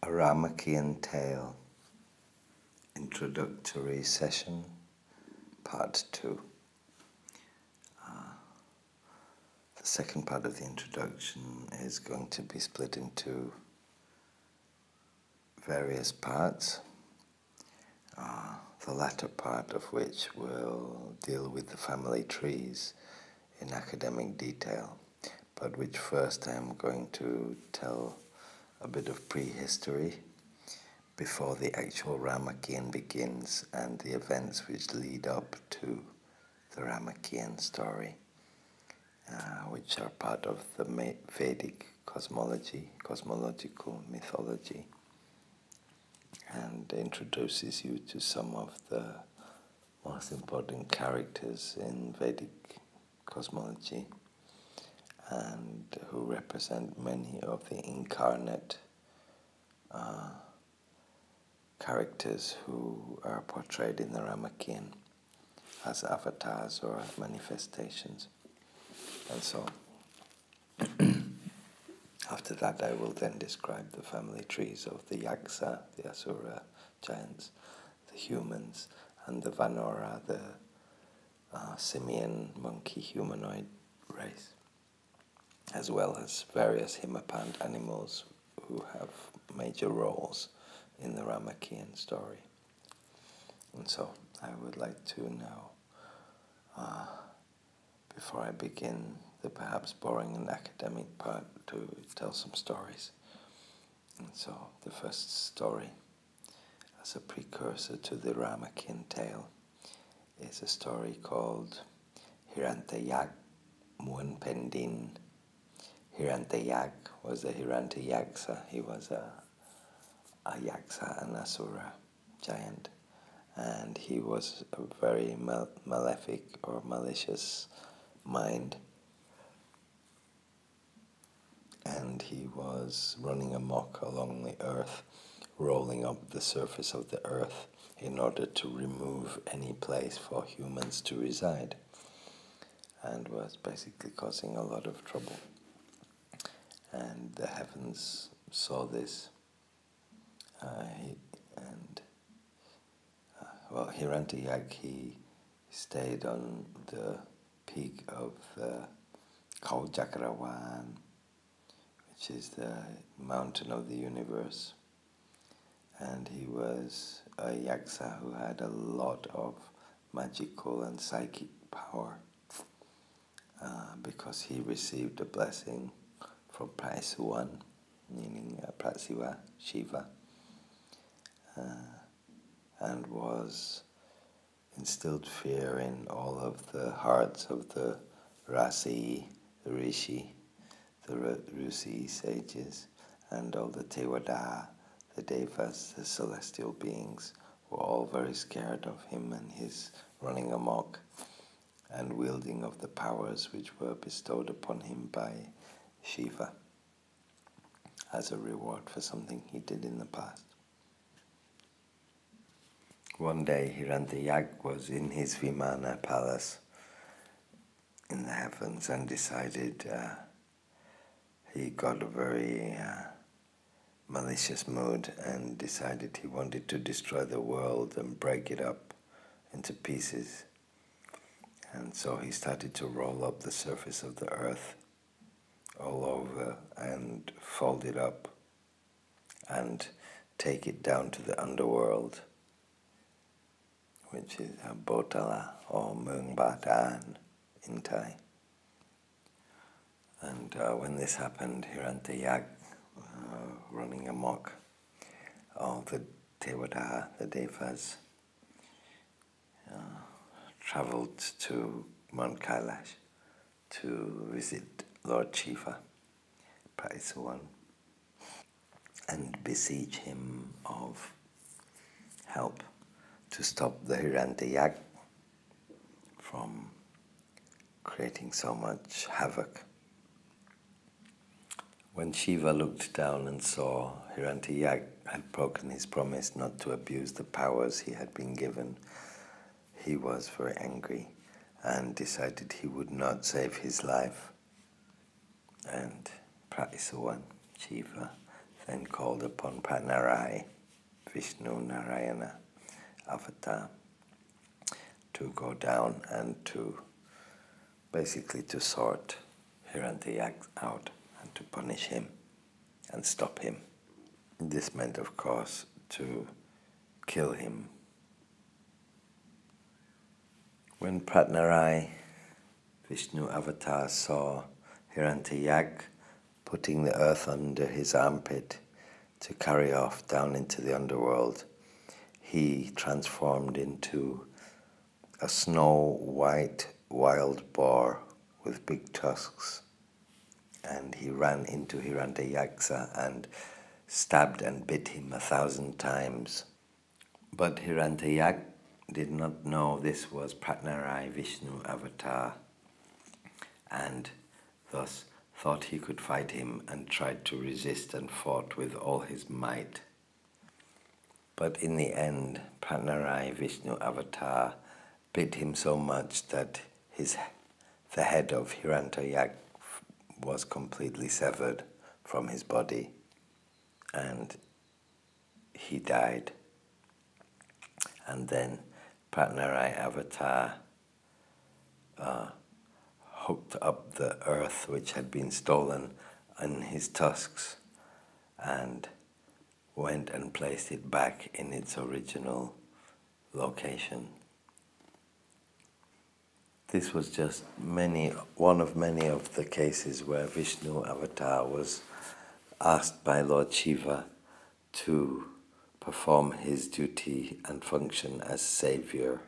A Ramakien Tale, introductory session, part 2. The second part of the introduction is going to be split into various parts, the latter part of which will deal with the family trees in academic detail, but which first I'm going to tell a bit of prehistory before the actual Ramakien begins and the events which lead up to the Ramakien story, which are part of the Vedic cosmological mythology, and introduces you to some of the most important characters in Vedic cosmology and who represent many of the incarnate characters who are portrayed in the Ramakien as avatars or as manifestations. And so, after that I will then describe the family trees of the Yaksa, the Asura giants, the humans, and the Vanora, the simian monkey humanoid race, as well as various Himapant animals who have major roles in the Ramakien story. And so I would like to now, before I begin the perhaps boring and academic part, to tell some stories. And so the first story, as a precursor to the Ramakien Tale, is a story called Hirantayaks Muan Pendin. Hirantayaks was a Hirantayaksa. He was a Yaksa, an Asura giant, and he was a very malefic or malicious mind, and he was running amok along the earth, rolling up the surface of the earth in order to remove any place for humans to reside, and was basically causing a lot of trouble. And the heavens saw this. Hirantayaks, he stayed on the peak of the Kaujakrawan, which is the mountain of the universe. And he was a Yaksa who had a lot of magical and psychic power because he received a blessing from Praisuwan, meaning Prasiva, Shiva, and was instilled fear in all of the hearts of the Rasi, the Rishi, the Rusi sages, and all the Tewada, the Devas, the celestial beings, were all very scared of him and his running amok and wielding of the powers which were bestowed upon him by Shiva as a reward for something he did in the past. One day Hirantayaks was in his Vimana palace in the heavens and decided, he got a very malicious mood and decided he wanted to destroy the world and break it up into pieces. And so he started to roll up the surface of the earth all over and fold it up and take it down to the underworld, which is Botala or Mungbatan in Thai. And when this happened, Hirantayaks, running amok, all the Tewada, the Devas, travelled to Mount Kailash to visit Lord Shiva, Praisuwan, and beseech him of help to stop the Hirantayaks from creating so much havoc. When Shiva looked down and saw Hirantayaks had broken his promise not to abuse the powers he had been given, he was very angry and decided he would not save his life. And Praisuwan, Shiva, then called upon Panarai, Vishnu Narayana avatar, to go down and to basically to sort Hirantayaks out and to punish him and stop him. This meant, of course, to kill him. When Pratnarai, Vishnu avatar, saw Hirantayak putting the earth under his armpit to carry off down into the underworld, he transformed into a snow-white wild boar with big tusks, and he ran into Hirantayaksa and stabbed and bit him 1,000 times. But Hirantayak did not know this was Pratnarai Vishnu avatar, and thus thought he could fight him and tried to resist and fought with all his might. But in the end, Pratnarai Vishnu avatar bit him so much that the head of Hirantayak was completely severed from his body, and he died. And then Pratnarai avatar hooked up the earth which had been stolen in his tusks and went and placed it back in its original location. This was just one of many of the cases where Vishnu avatar was asked by Lord Shiva to perform his duty and function as savior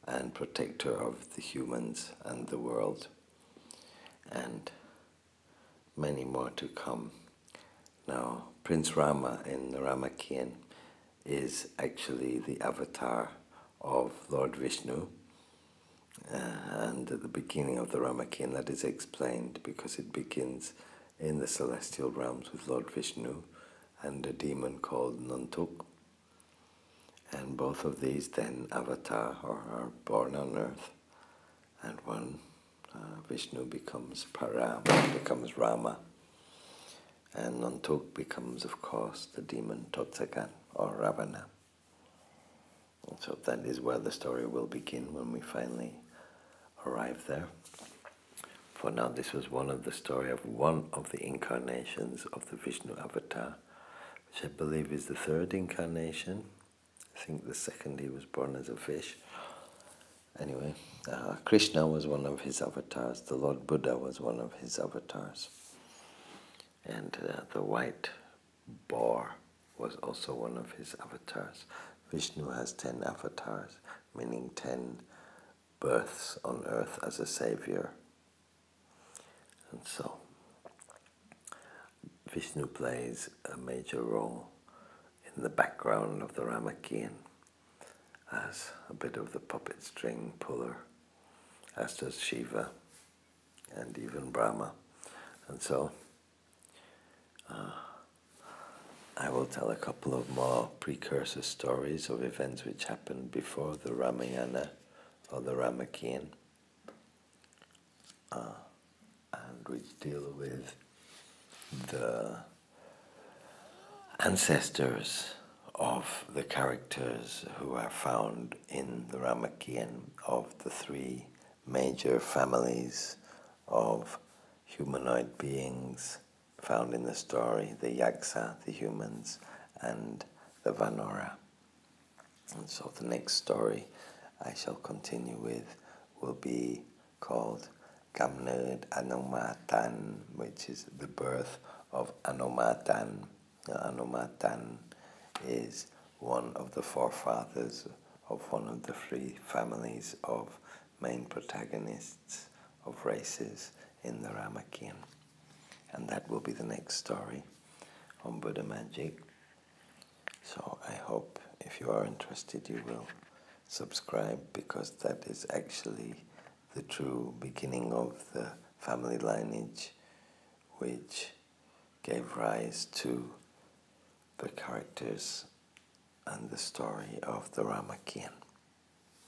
and protector of the humans and the world, and many more to come. Now, Prince Rama in the Ramakien is actually the avatar of Lord Vishnu, and at the beginning of the Ramakien that is explained because it begins in the celestial realms with Lord Vishnu and a demon called Nantuk, and both of these then avatar or are born on earth, and one Vishnu becomes becomes Rama, and Nantuk becomes, of course, the demon Totsakan or Ravana. And so that is where the story will begin when we finally arrive there. For now, this was one of the incarnations of the Vishnu avatar, which I believe is the third incarnation. I think the second he was born as a fish. Anyway, Krishna was one of his avatars, the Lord Buddha was one of his avatars, and the white boar was also one of his avatars. Vishnu has 10 avatars, meaning 10 births on earth as a savior. And so, Vishnu plays a major role in the background of the Ramakien as a bit of the puppet string puller, as does Shiva and even Brahma. And so I will tell a couple of more precursor stories of events which happened before the Ramayana or the Ramakien, and which deal with the ancestors of the characters who are found in the Ramakien of the three major families of humanoid beings found in the story, the Yaksa, the humans, and the Vanora. And so the next story I shall continue with will be called Kamnerd Anomatan, which is the birth of Anomatan. Anomatan is one of the forefathers of one of the three families of main protagonists of races in the Ramakien. And that will be the next story on Buddha Magic. So I hope if you are interested you will subscribe, because that is actually the true beginning of the family lineage which gave rise to the characters and the story of the Ramakien.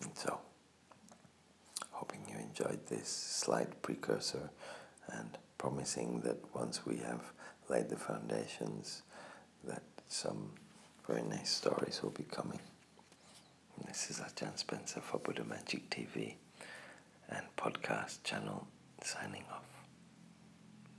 And so, hoping you enjoyed this slight precursor and promising that once we have laid the foundations that some very nice stories will be coming. And this is Ajahn Spencer for Buddha Magic TV and podcast channel signing off.